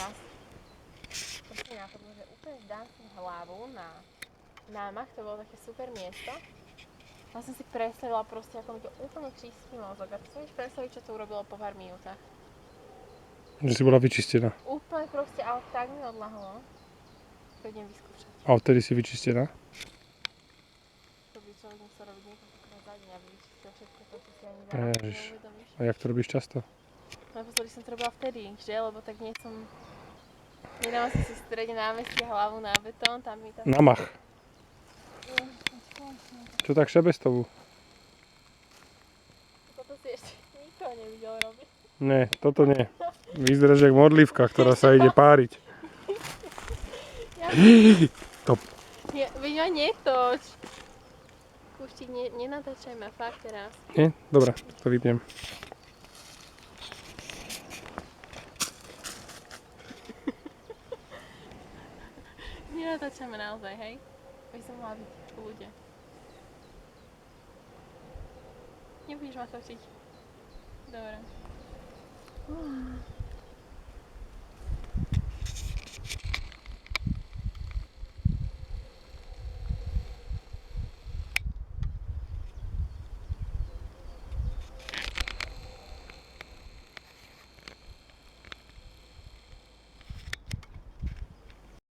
raz. Som si napadla, že úplne dám si hlavu na námach, to bolo také super miesto. A som si predstavila proste, ako mi to úplne čistý mozog. A ty si vieš predstaviť, čo to urobilo po pár minútach. Že si bola vyčistená. Úplne proste, ale tak mi odľahlo. To idem vyskúšať. A odtedy si vyčistená? To by človek musel robiť niekoľkokrát za deň, aby vyčistil všetko to, čo si ani za rok neuvedomíš. A jak to robíš často? Naposledy som to robila vtedy, že? Lebo tak nie som... Nedávam si v strede námestia hlavu na betón, tam mi tam... Na mach. Čo tak šebestovú? Toto si ešte nikto nevidel robiť. Nie, toto nie. Vyzeráš jak modlivka, ktorá sa ide páriť. Top. Veď ma netoč. Kuštík, nenatáčaj ma fakt teraz. Nie? Dobre, to vypnem. Nenatáčaj ma naozaj, hej? By som mohla byť v kľude. Nebudeš ma točiť. Dobre.